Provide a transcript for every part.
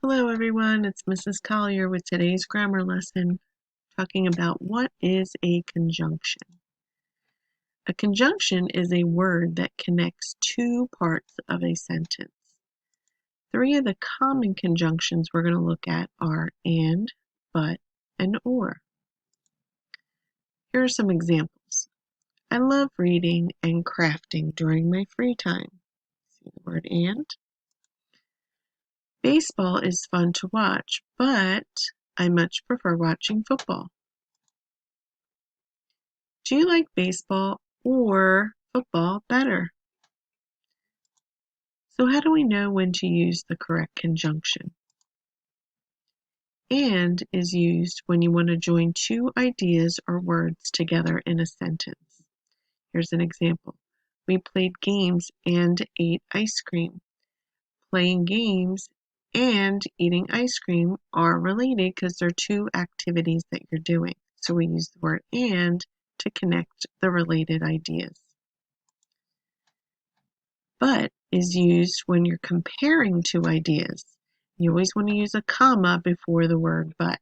Hello everyone, it's Mrs. Collier with today's grammar lesson talking about what is a conjunction. A conjunction is a word that connects two parts of a sentence. Three of the common conjunctions we're going to look at are and, but, and or. Here are some examples. I love reading and crafting during my free time. See the word and? Baseball is fun to watch, but I much prefer watching football. Do you like baseball or football better? So how do we know when to use the correct conjunction? And is used when you want to join two ideas or words together in a sentence. Here's an example. We played games and ate ice cream. Playing games and eating ice cream are related because they're two activities that you're doing. So we use the word and to connect the related ideas. But is used when you're comparing two ideas. You always want to use a comma before the word but.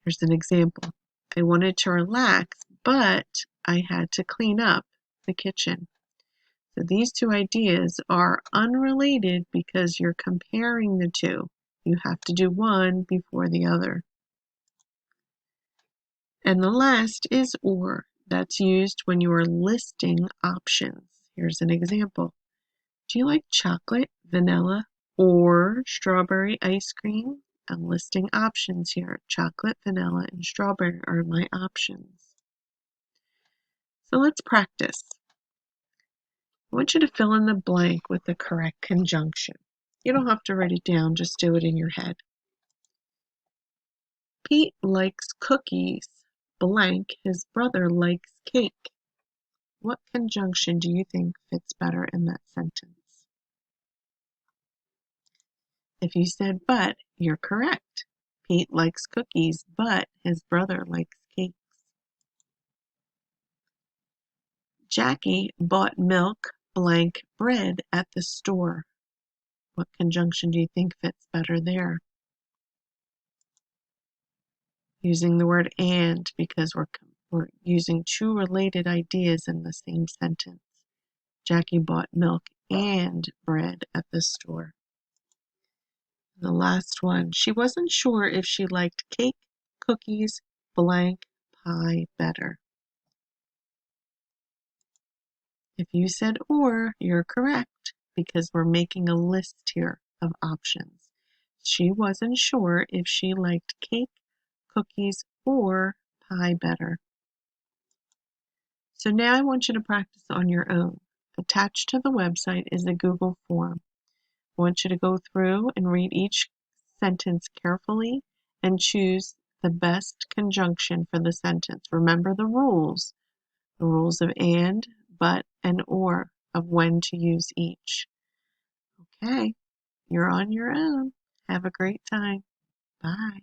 Here's an example. I wanted to relax, but I had to clean up the kitchen. So these two ideas are unrelated because you're comparing the two. You have to do one before the other. And the last is or. That's used when you are listing options. Here's an example. Do you like chocolate, vanilla, or strawberry ice cream? I'm listing options here. Chocolate, vanilla, and strawberry are my options. So let's practice. I want you to fill in the blank with the correct conjunction. You don't have to write it down, just do it in your head. Pete likes cookies, blank, his brother likes cake. What conjunction do you think fits better in that sentence? If you said but, you're correct. Pete likes cookies, but his brother likes cakes. Jackie bought milk, blank, bread at the store. What conjunction do you think fits better there? Using the word and because we're using two related ideas in the same sentence. Jackie bought milk and bread at the store. The last one, she wasn't sure if she liked cake, cookies, blank, pie better. If you said or, you're correct because we're making a list here of options. She wasn't sure if she liked cake, cookies, or pie better. So now I want you to practice on your own. Attached to the website is a Google form. I want you to go through and read each sentence carefully and choose the best conjunction for the sentence. Remember the rules of and, but, and or, of when to use each. Okay, you're on your own. Have a great time. Bye.